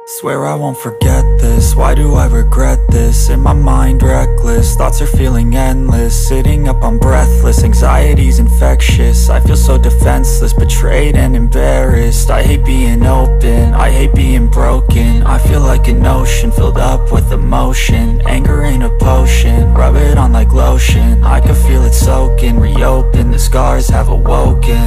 Swear I won't forget this, why do I regret this? In my mind reckless, thoughts are feeling endless. Sitting up I'm breathless, anxiety's infectious. I feel so defenseless, betrayed and embarrassed. I hate being open, I hate being broken. I feel like an ocean filled up with emotion. Anger ain't a potion, rub it on like lotion. I can feel it soaking, reopen, the scars have awoken.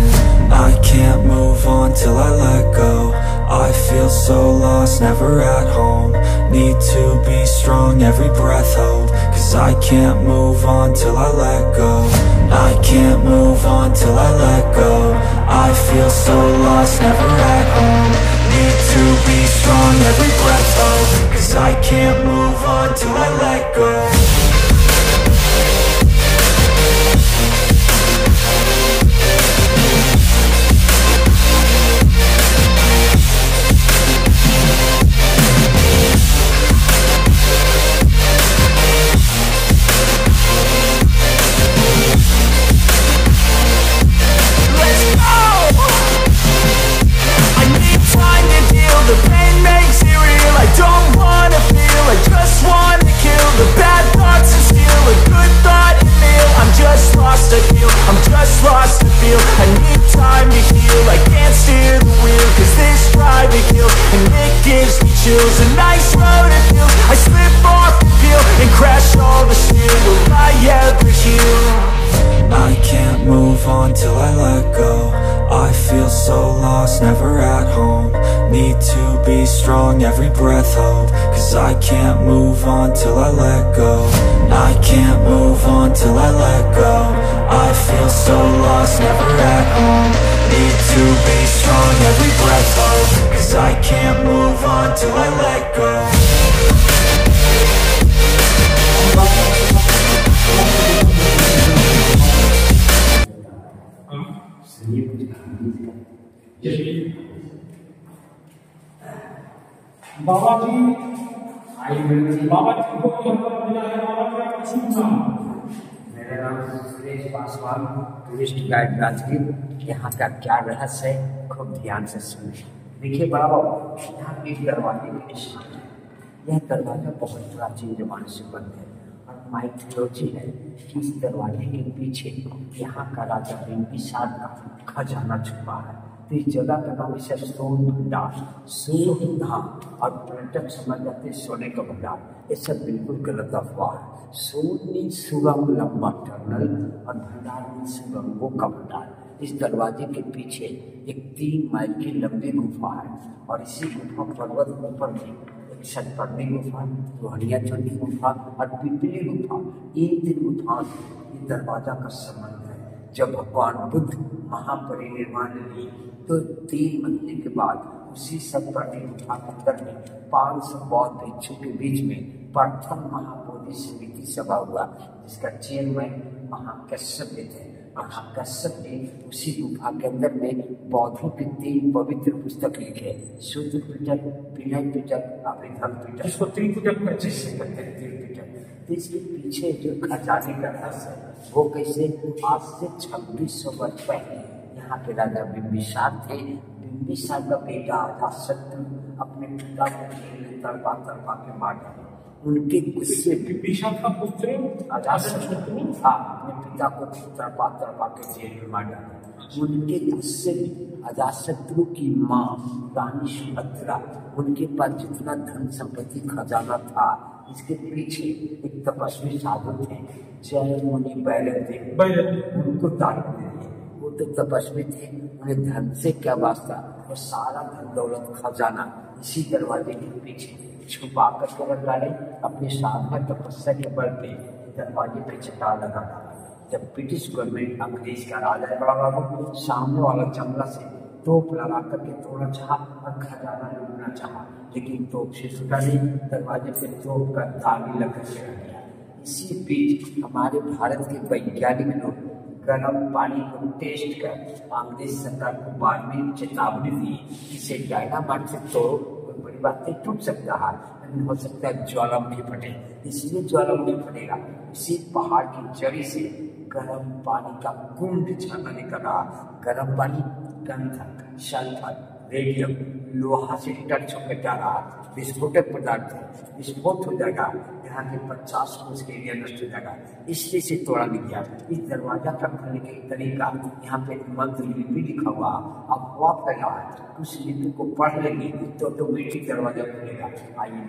I can't move on till I let go. I feel so lost, never at home. Need to be strong, every breath hold. Cause I can't move on till I let go. I can't move on till I let go. I feel so lost, never at home. Need to be strong, every breath hold. Cause I can't move on till I let go. The pain makes it real, I don't wanna feel, I just wanna kill the bad thoughts and steal a good thought and meal. I'm just lost, I feel, I'm just lost to feel. I need time to heal, I can't steer the wheel. Cause this drive it kills, and it gives me chills. A nice road it feels, I slip off the peel and crash all the steel. Will I ever heal? I can't move on till I let go. I feel so lost, never at home. Need to be strong, every breath hold. Cause I can't move on till I let go. I can't move on till I let go. I feel so lost, never at home. Need to be strong, every breath hold. Cause I can't move on till I let go. बाबा जी बाबा जी को मिला है। बाबा जी आपका शुभ नाम? मेरा नाम Suresh Paswan, tourist guide Rajgir. यहाँ का क्या रहस्य है, खूब ध्यान से सुनिए। देखिए बाबा, यहाँ एक दरवाजे के निशान है। यह दरवाजा बहुत प्राचीन जमाने से बंद है और माइथोलॉजी है कि इस दरवाजे के पीछे यहाँ का राजा बिम्बिसार का खजाना छुपा है। तो इस जगह का नाम इसे सोन भंडार, सोन धाम, और पर्यटक समझ जाते सोने का भंडार। ये सब बिल्कुल गलत अफवाह है। सोन मीन सुरंग, लंबा टनल, और भंडार मीन सुरंगों का भंडार। इस दरवाजे के पीछे एक 3 माइल की लंबी गुफा है और इसी गुफा पर्वत के ऊपर में एक सतपर्णी गुफा, लोहड़िया चंडी गुफा और पिपली गुफा, इन 3 गुफाओं से इस दरवाजा का संबंध है। जब भगवान बुद्ध महापरिनिर्वाण लिए तो 3 महीने के बाद उसी सतपर्णी गुफा के अंदर में 500 बौद्ध भिक्षु के बीच में प्रथम महाबोधि समिति सभा हुआ, जिसका चेयरमैन महाकश्यप थे। महाकश्यप ने उसी गुफा के अंदर में बौद्धों की 3 पवित्र पुस्तक लिखे, सूत्र पिटक, विनय पिटक, अभिधर्म पिटक। इसको त्रिपिटक में जिससे कहते हैं त्रिपिटक। इसके पीछे जो खजाने का रहस्य है वो कैसे, आज से 2600 वर्ष पहले यहाँ के राजा बिम्बिसार थे। बिम्बिसार का बेटा अजातशत्रु अपने पिता को तड़पा तड़पा के मार डाले। उनके गुस्से बिम्बिसार का पुत्र अजातशत्रु अपने पिता को तड़पा तड़पा के जेल में मार डाले। उनके गुस्से में अजातशत्रु की माँ रानी सुभद्रा, उनके पास जितना धन संपत्ति खजाना था, इसके पीछे एक तपस्वी साधु थे, जय मुनि बैरदेव, उनको दान दे दिए। वो तो तपस्वी थे, उन्हें धन से क्या वास्ता, वो सारा धन दौलत खजाना इसी दरवाजे के पीछे छुपा कर रख डाले। अपनी साधना तपस्या के बल पे दरवाजे पे चटा लगा डाला। जब ब्रिटिश गवर्नमेंट, अंग्रेज का राज है बड़ा बाबू, सामने वाला जंगला से तोप लगा करके तोड़ना चाहा और खजाना लूटना चाहा, लेकिन तोप से छुटा नहीं, दरवाजे पे तोप का दागी लग करके रह गया। इसी बीच हमारे भारत के वैज्ञानिक लोग गर्म पानी को टेस्ट कर अंग्रेज सरकार को बाद में चेतावनी दी, इसे डायनामाइट से तोड़ो, कोई बड़ी बात नहीं, टूट सकता है, लेकिन हो सकता है ज्वालामुखी फटे। इसलिए ज्वालामुखी फटेगा, इसी पहाड़ की जड़ी से गर्म पानी का कुंड झरना निकल रहा। गर्म पानी गंधक, सल्फर, रेडियम लोहा से टच होकर जा रहा है, विस्फोटक पदार्थ है, विस्फोट हो जाएगा, यहाँ के 50 कोस के एरिया नष्ट हो जाएगा, इसलिए से तोड़ा नहीं गया। इस दरवाजा का खोलने का तरीका यहाँ पे मंत्र लिपि लिखा हुआ, अब हुआ फैला है, उस लिपि को पढ़ लेंगे तो ऑटोमेटिक दरवाजा खुलेगा। आइए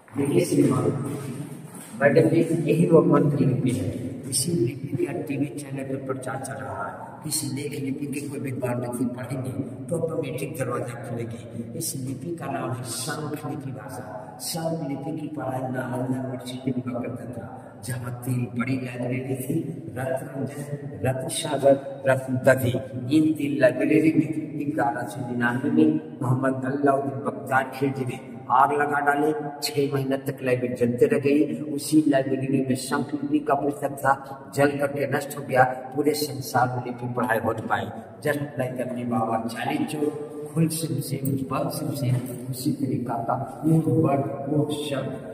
देखिए श्रीमान, मैडम जी यही वो मंत्र लिपि है, इसी लिपि का टीवी चैनल पर प्रचार चल रहा है। इस लेख लिपि के कोई विद्वान व्यक्ति पढ़ेंगे तो ऑटोमेटिक दरवाजा खुलेगी। इस लिपि का नाम है शंख लिपि भाषा। शंख लिपि की पढ़ाई नालंदा यूनिवर्सिटी में हुआ करता था, जहाँ 3 बड़ी लाइब्रेरी थी, रत्नरंजन, रत्न सागर, रत्न दधी। इन 3 लाइब्रेरी में 1199 में मोहम्मद अलाउद्दीन बख्तियार खिलजी ने आग लगा डाले। 6 महीने तक लाइब्रेरी जलते रह गई। उसी लाइब्रेरी में शंख लिपि का पुस्तक था, जल करके नष्ट हो गया। पूरे संसार में लिपि पढ़ाई हो पाई। जस्ट लाइक अपने बाबा चालीस चौक खुल सिंह से बल सिंह से उसी तरीका का वो शब्द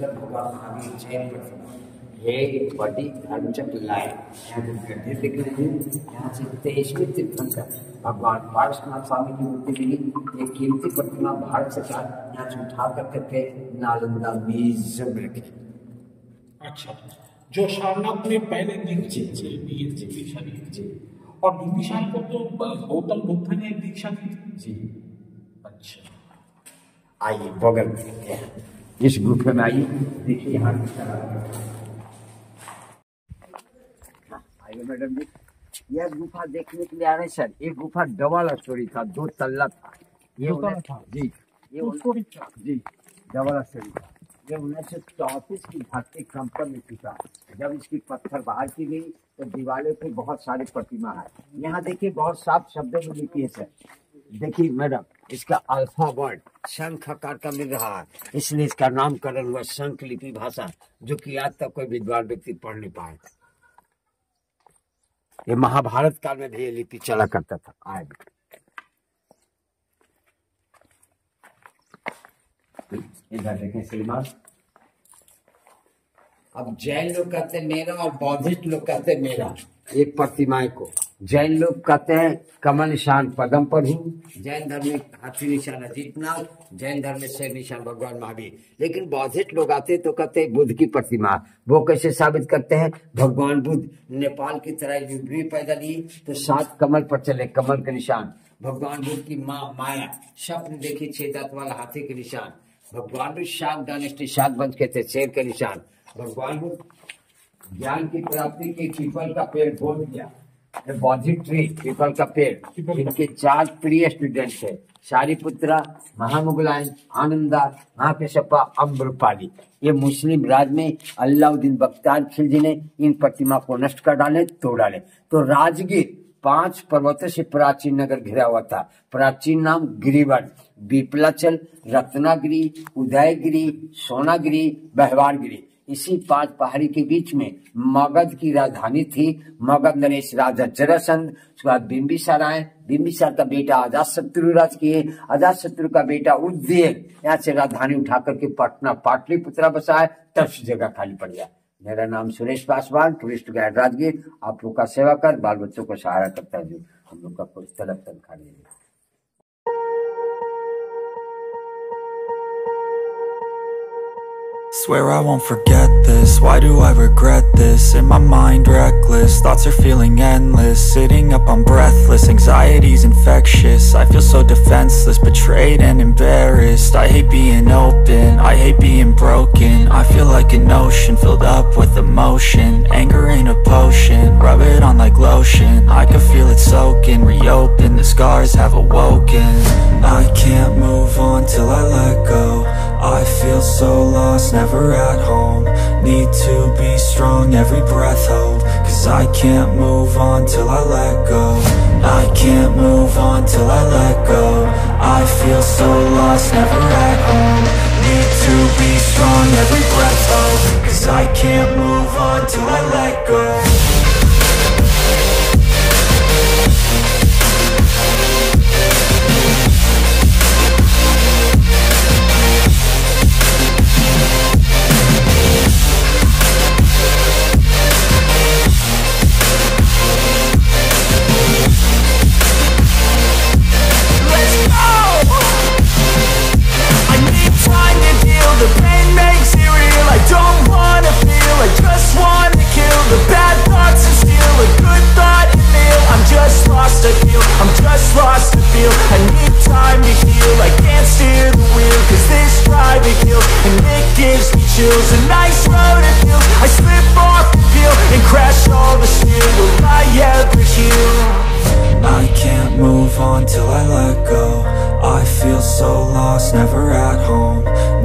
भगवान महावीर जैन एक बड़ी धर्मचक लाइन यहाँ दिख रही है। यहाँ से 23वें तीर्थंकर भगवान पार्श्वनाथ स्वामी की मूर्ति मिली। एक कीमती प्रतिमा भारत सरकार यहाँ से उठा करके नालंदा म्यूजियम में रखी। अच्छा, जो सारनाथ में पहले दीक्षा दी और बिंबिसार को तो गौतम बुद्ध ने दीक्षा दी जी। अच्छा, आइए बगल में इस गुफे में आइए, देखिए यहाँ आइए मैडम जी, यह गुफा देखने के लिए आ रहे सर। ये गुफा डबल स्टोरी था, 2 तल्ला था। ये जी जी डबल स्टोरी था। ये 1934 की धरती कंपन में टूटा। जब इसकी पत्थर बाहर की गई तो दीवारों पे बहुत सारी प्रतिमा है। यहाँ देखिए बहुत साफ शब्दों में लिपि है सर। देखिए मैडम, इसका अल्फा वर्ड शंख आकार का मिल रहा है, इसलिए इसका नामकरण हुआ शंख लिपि भाषा, जो कि आज तक कोई विद्वान व्यक्ति पढ़ नहीं पाया। ये महाभारत काल में भी ये लिपि चला करता था। आज इधर देखें श्रीमान, अब जैन लोग कहते हैं मेरा और बौद्धिस्ट लोग कहते हैं मेरा। एक प्रतिमाएं को जैन लोग कहते हैं कमल निशान पदम पर हूँ, जैन धर्म में हाथी निशान अजीतनाथ, जैन धर्म में शेर निशान भगवान महावीर। लेकिन बौद्धिस्ट लोग आते तो कहते हैं बुद्ध की प्रतिमा। वो कैसे साबित करते हैं? भगवान बुद्ध नेपाल की तरह युग भी पैदा लिए तो 7 कमल पर चले, कमल के निशान। भगवान बुद्ध की माँ माया स्वप्न देखी 6 दांत वाला हाथी के निशान। भगवान बुद्ध शाक डायनेस्टी 7 वंश के थे, शेर के निशान। भगवान बुद्ध ज्ञान की प्राप्ति के पीपल का पेड़ बोल दिया, बौद्धिक ट्री पीपल का पेड़। इनके 4 प्रिय स्टूडेंट थे, सारिपुत्रा, महामुगलायन, आनंदा, महाकेशप्पा, अम्रपाली। ये मुस्लिम राज में अलाउद्दीन बख्तियार खिलजी ने इन प्रतिमा को नष्ट कर डाले, तोड़ डाले। तो राजगीर 5 पर्वतों से प्राचीन नगर घिरा हुआ था। प्राचीन नाम गिरिवन, बीपलाचल, रत्नागिरी, उदयगिरी, सोनागिरी, बहवारगिरी। इसी 5 पहाड़ी के बीच में मगध की राजधानी थी। मगध नरेश राजा जरासंध, उसके बाद बिंबिसार आए। बिंबिसार का बेटा अजातशत्रु राज किए। अजातशत्रु का बेटा उदयन यहाँ से राजधानी उठा करके पटना पाटलिपुत्रा बसाए, तब से जगह खाली पड़ गया। मेरा नाम सुरेश पासवान, टूरिस्ट गाइड राजगीर। आप लोग का सेवा कर बाल बच्चों को सहारा करता है, जो हम लोग का कुछ तलब तनखा नहीं है। Swear I won't forget this, why do I regret this? In my mind reckless, thoughts are feeling endless. Sitting up I'm breathless, anxiety's infectious. I feel so defenseless, betrayed and embarrassed. I hate being open, I hate being broken. I feel like an ocean filled up with emotion. Anger ain't a potion, rub it on like lotion. I can feel it soaking, reopen, the scars have awoken. I can't move on till I let go. I feel so lost, never at home. Need to be strong, every breath hold. Cause I can't move on till I let go. I can't move on till I let go. I feel so lost, never at home. Need to be strong, every breath hold. Cause I can't move on till I let go.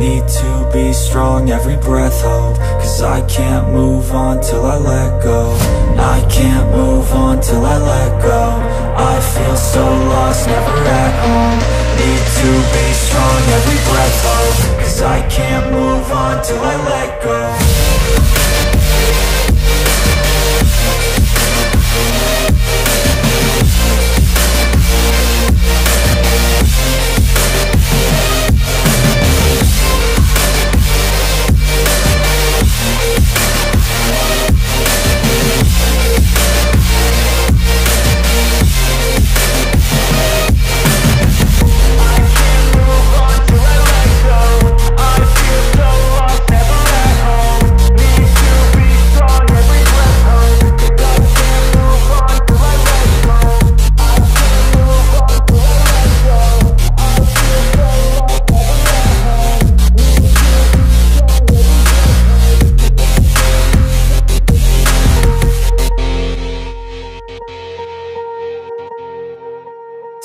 Need to be strong, every breath hold, 'cause I can't move on till I let go. I can't move on till I let go. I feel so lost, never at home. Need to be strong, every breath hold, 'cause I can't move on till I let go.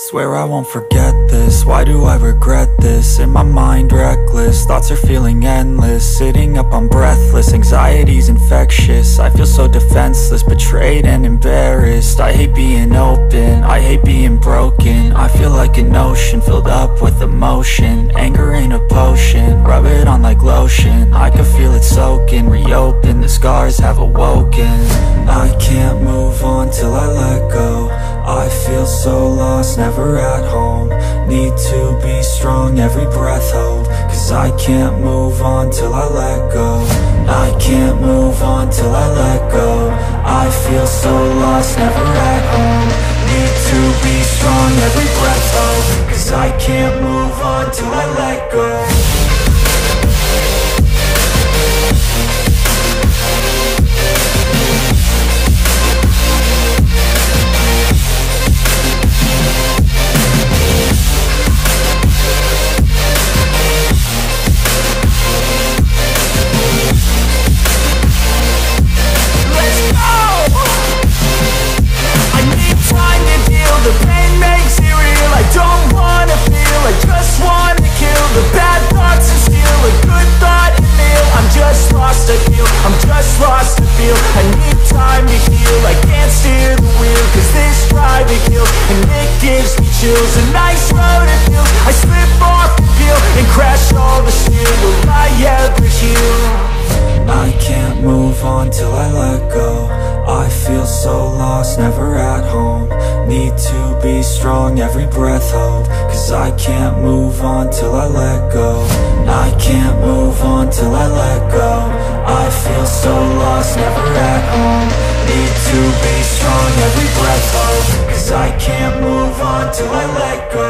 Swear I won't forget this, why do I regret this? In my mind reckless, thoughts are feeling endless. Sitting up I'm breathless, anxiety's infectious. I feel so defenseless, betrayed and embarrassed. I hate being open, I hate being broken. I feel like an ocean filled up with emotion. Anger ain't a potion, rub it on like lotion. I can feel it soaking, reopen, the scars have awoken. I can't move on till I let go. I feel so lost, never at home. Need to be strong, every breath hold, 'cause I can't move on till I let go. I can't move on till I let go. I feel so lost, never at home. Need to be strong, every breath hold, 'cause I can't move on till I let go. The pain makes it real, I don't wanna feel, I just wanna kill the bad thoughts and steal a good thought and meal. I'm just lost to feel, I'm just lost to feel. I need time to heal, I can't steer the wheel, 'cause this drive it kills, and it gives me chills. A nice road it feels, I slip off the peel and crash all the steel. Will I ever heal? I can't move on till I let go. I feel so lost, never at home. Need to be strong, every breath hold, 'cause I can't move on till I let go. I can't move on till I let go. I feel so lost, never at home. Need to be strong, every breath hold, 'cause I can't move on till I let go.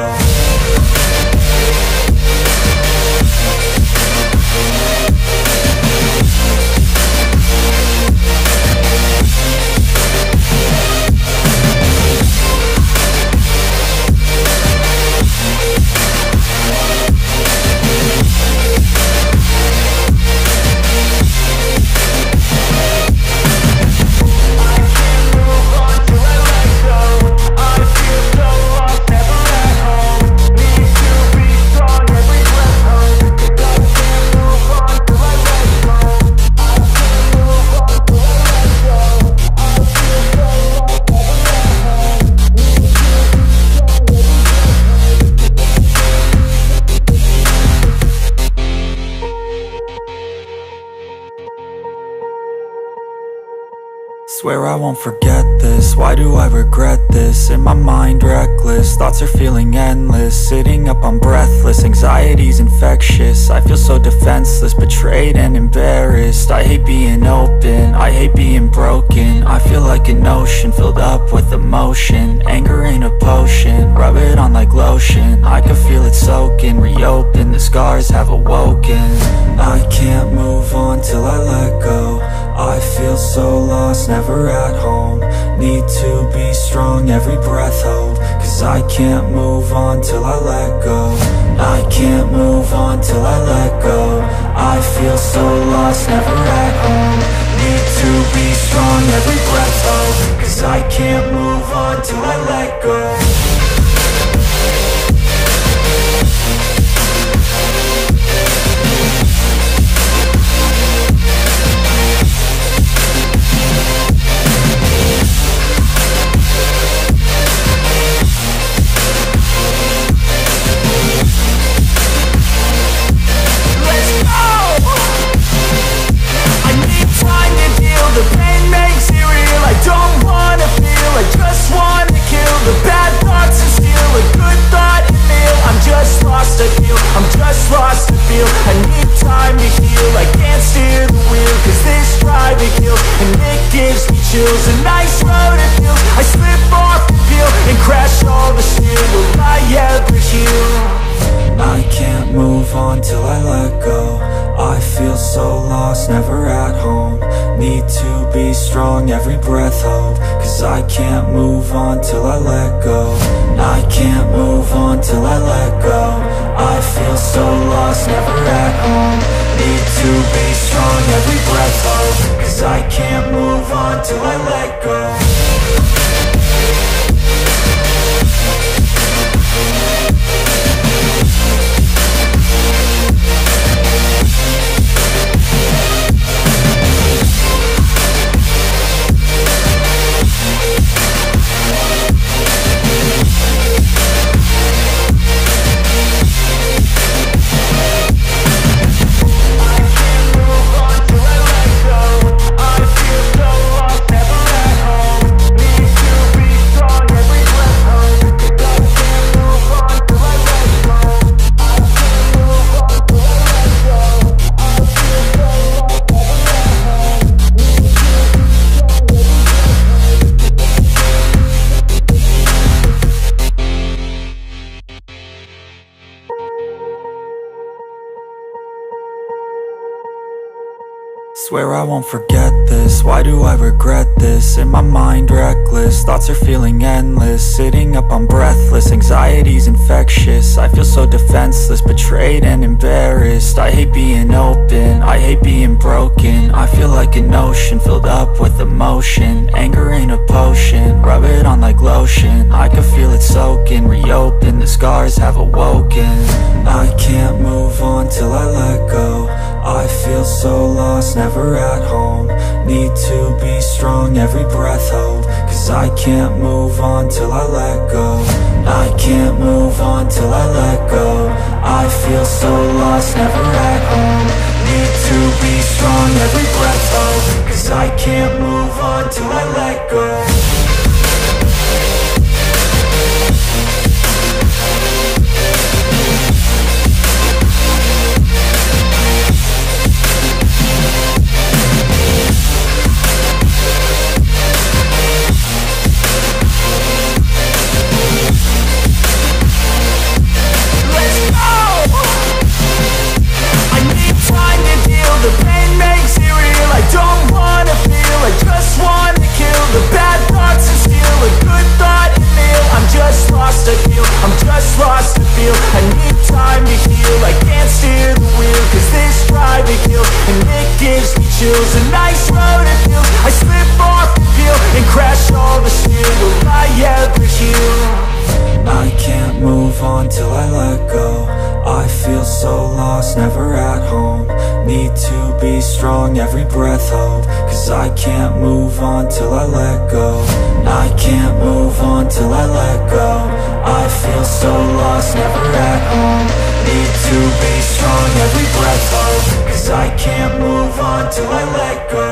Swear I won't forget this, why do I regret this? In my mind reckless, thoughts are feeling endless. Sitting up I'm breathless, anxiety's infectious. I feel so defenseless, betrayed and embarrassed. I hate being open, I hate being broken. I feel like an ocean filled up with emotion. Anger ain't a potion, rub it on like lotion. I can feel it soaking, reopen, the scars have awoken. I can't move on till I let go. I feel so lost, never at home. Need to be strong, every breath hold, 'cause I can't move on till I let go. I can't move on till I let go. I feel so lost, never at home. Need to be strong, every breath hold, 'cause I can't move on till I let go. strong, every breath hold, 'cause I can't move on till I let go. I can't move on till I let go. I feel so lost, never at home. Need to be strong, every breath hold, 'cause I can't move on till I let go. Swear I won't forget this, why do I regret this? In my mind reckless, thoughts are feeling endless. Sitting up I'm breathless, anxiety's infectious. I feel so defenseless, betrayed and embarrassed. I hate being open, I hate being broken. I feel like an ocean filled up with emotion. Anger ain't a potion, rub it on like lotion. I can feel it soaking, reopen, the scars have awoken. I can't move on till I let go. I feel so lost, never at home. Need to be strong, every breath hold, 'cause I can't move on till I let go. I can't move on till I let go. I feel so lost, never at home. Need to be strong, every breath hold, 'cause I can't move on till I let go. The pain makes it real, I don't wanna feel, I just wanna kill the bad thoughts and steal a good thought and meal. I'm just lost to feel, I'm just lost to feel. I need time to heal, I can't steer the wheel, 'cause this drive to kill, and it gives me chills. A nice road to feel, I slip off the peel and crash all the steel. Will I ever heal? I can't move on till I let go. I feel so lost, never at home. Need to be strong, every breath hold, 'cause I can't move on till I let go. I can't move on till I let go. I feel so lost, never at home. Need to be strong, every breath hold, 'cause I can't move on till I let go.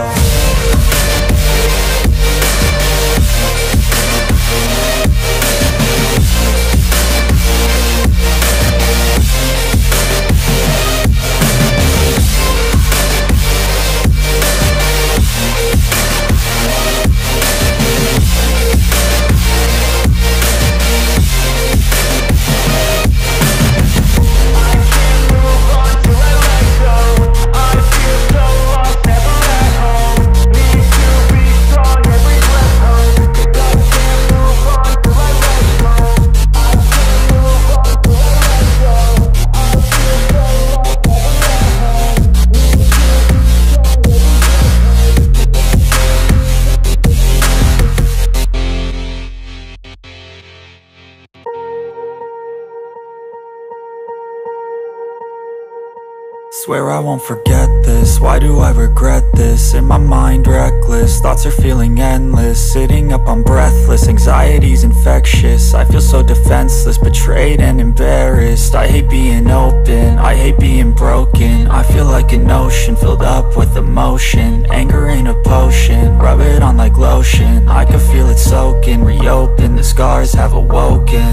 Swear I won't forget this, why do I regret this? In my mind reckless, thoughts are feeling endless. Sitting up I'm breathless, anxiety's infectious. I feel so defenseless, betrayed and embarrassed. I hate being open, I hate being broken. I feel like an ocean filled up with emotion. Anger ain't a potion, rub it on like lotion. I can feel it soaking, reopen, the scars have awoken.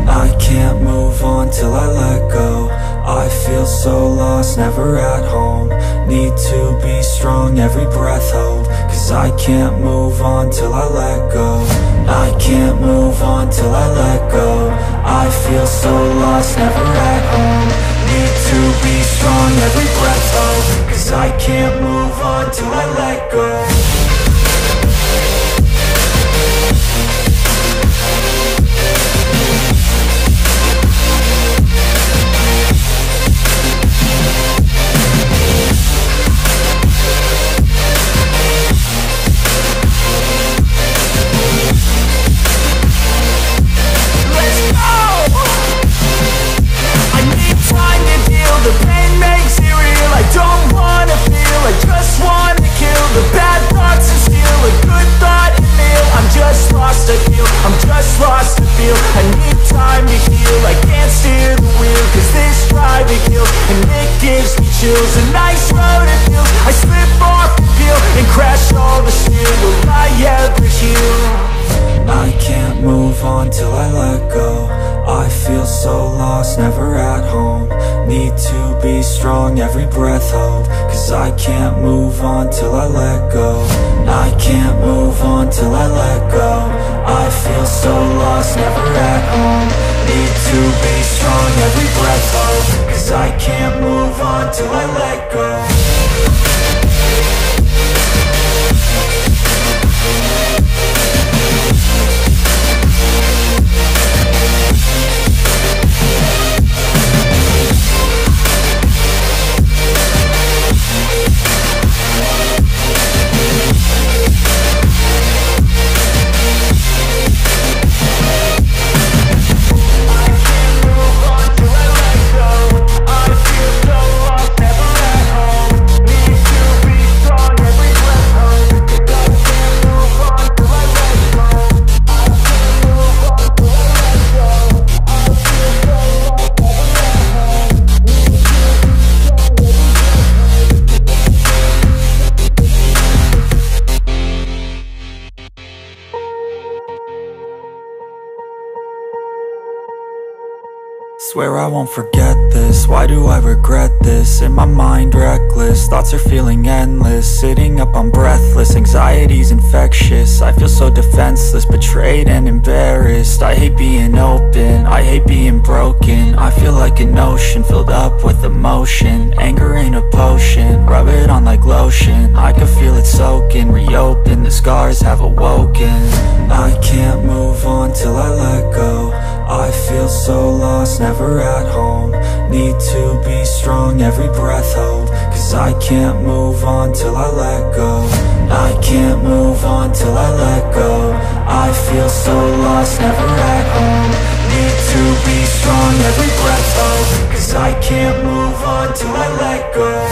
I can't move on till I let go. I feel so lost, never at home. Need to be strong, every breath hold, 'cause I can't move on till I let go. I can't move on till I let go. I feel so lost, never at home. Need to be strong, every breath hold, 'cause I can't move on till I let go. lost to feel, I'm just lost to feel. I need time to heal, I can't steer the wheel, cause this driving kill, and it gives me chills. A nice road it feels, I slip off the peel and crash all the steel. Will I ever heal? I can't move on till I let go. I feel so lost, never at home. Need to be strong, every breath hold, cause I can't move on till I let go. I can't move on till I let go. I feel so lost, never at home. Need to be strong, every breath hold, cause I can't move on till I let go. Swear I won't forget this, why do I regret this? In my mind reckless, thoughts are feeling endless. Sitting up I'm breathless, anxiety's infectious. I feel so defenseless, betrayed and embarrassed. I hate being open, I hate being broken. I feel like an ocean filled up with emotion. Anger ain't a potion, rub it on like lotion. I can feel it soaking, reopen, the scars have awoken. I can't move on till I let go. I feel so lost, never at home. Need to be strong, every breath hold, cause I can't move on till I let go. I can't move on till I let go. I feel so lost, never at home. Need to be strong, every breath hold, cause I can't move on till I let go.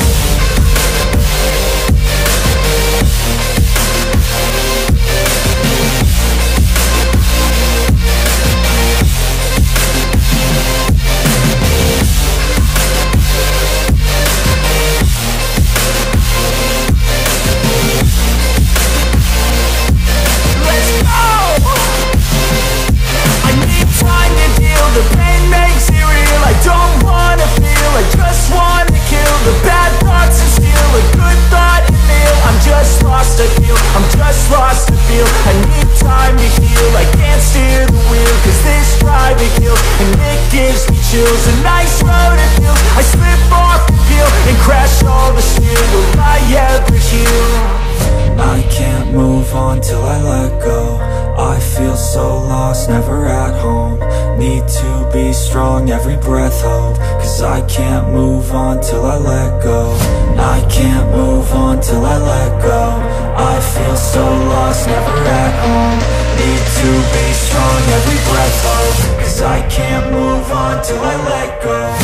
The pain makes it real, I don't wanna feel, I just wanna kill the bad thoughts and steal a good thought and meal. I'm just lost to feel, I'm just lost to feel. I need time to heal, I can't steer the wheel, cause this driving kill, and it gives me chills. A nice road it feels, I slip off the peel and crash all the steel. Will I ever heal? I can't move on till I let go. I feel so lost, never at home. Need to be strong, every breath hold, cause I can't move on till I let go. I can't move on till I let go. I feel so lost, never at home. Need to be strong, every breath hold, cause I can't move on till I let go.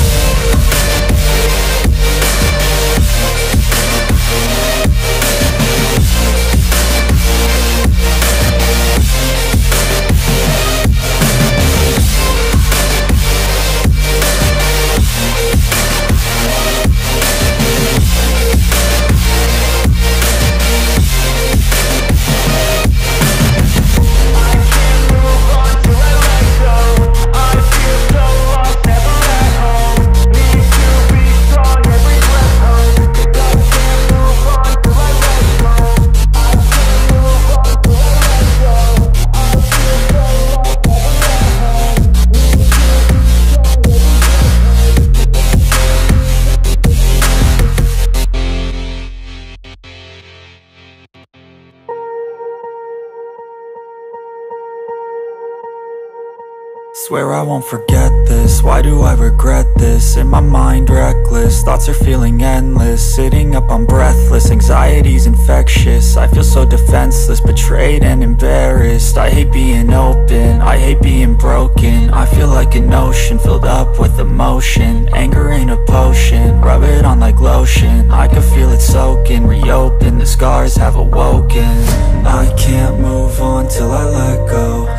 Swear I won't forget this, why do I regret this? In my mind reckless, thoughts are feeling endless. Sitting up I'm breathless, anxiety's infectious. I feel so defenseless, betrayed and embarrassed. I hate being open, I hate being broken. I feel like an ocean filled up with emotion. Anger ain't a potion, rub it on like lotion. I can feel it soaking, reopen, the scars have awoken. I can't move on till I let go.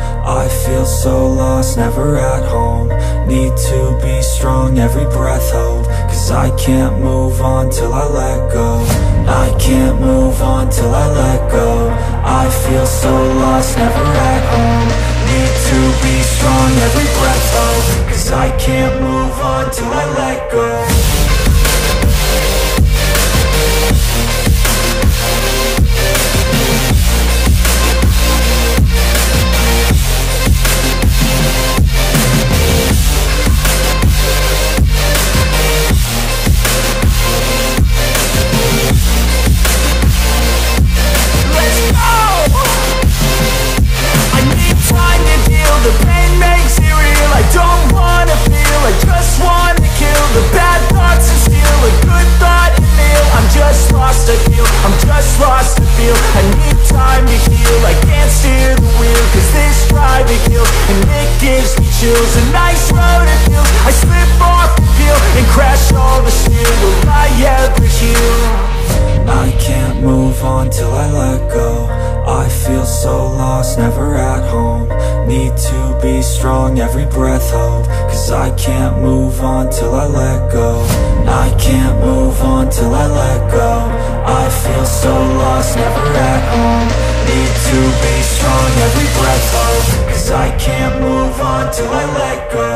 feel so lost, never at home. Need to be strong, every breath hold. Cause I can't move on till I let go. I can't move on till I let go. I feel so lost, never at home. Need to be strong, every breath hold. Cause I can't move on till I let go. The pain makes it real. I don't wanna feel. I just wanna kill the bad thoughts and steal a good thought and meal. I'm just lost to feel. I'm just lost to feel. I need time to heal. I can't steer the wheel. Cause this drive it kills. And it gives me chills. A nice road it feels. I slip off the peel and crash all the steel. Will I ever heal? I can't move on till I let go. I feel so lost, never at home. Need to be strong, every breath hold. Cause I can't move on till I let go. I can't move on till I let go. I feel so lost, never at home. Need to be strong, every breath hold. Cause I can't move on till I let go.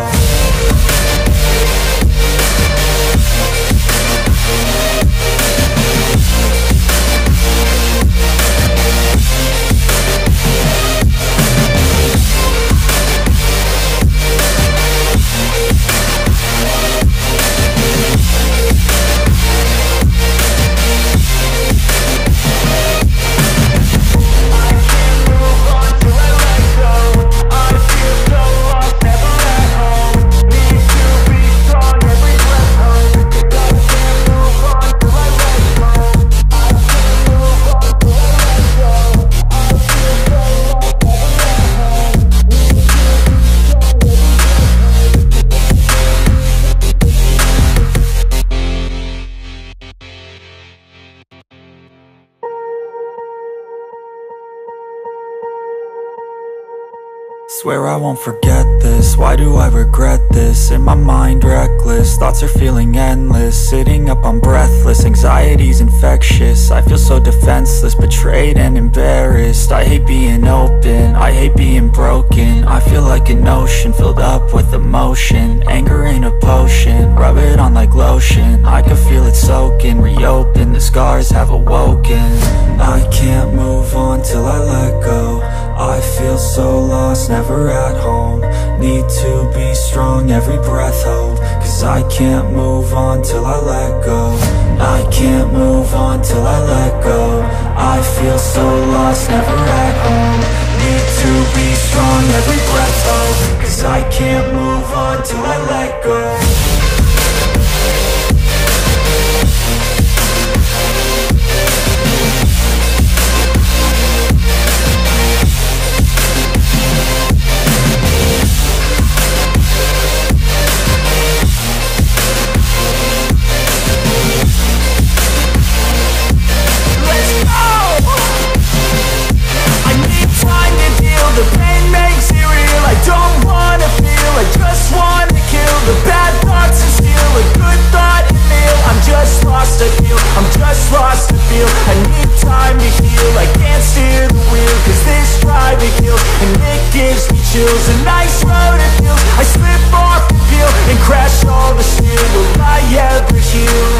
Swear I won't forget this, why do I regret this? In my mind reckless, thoughts are feeling endless. Sitting up, I'm breathless, anxiety's infectious. I feel so defenseless, betrayed and embarrassed. I hate being open, I hate being broken. I feel like an ocean filled up with emotion. Anger ain't a potion, rub it on like lotion. I can feel it soaking, reopen, the scars have awoken. I can't move on till I let go. I feel so lost, never at home. Need to be strong, every breath hold. Cause I can't move on till I let go. I can't move on till I let go. I feel so lost, never at home. Need to be strong, every breath hold. Cause I can't move on till I let go. The pain makes it real. I don't wanna feel. I just wanna kill the bad thoughts and steal a good thought and meal. I'm just lost to feel. I'm just lost to feel. I need time to heal. I can't steer the wheel. Cause this drive it kills. And it gives me chills. A nice road it feels. I slip off the peel and crash all the steel. Will I ever heal?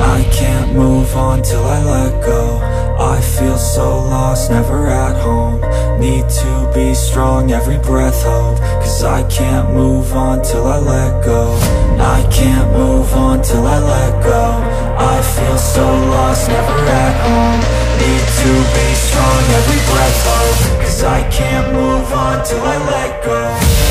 I can't move on till I let go. I feel so lost, never at home. Need to be strong, every breath hold. Cause I can't move on till I let go. I can't move on till I let go. I feel so lost, never at home. Need to be strong, every breath hold. Cause I can't move on till I let go.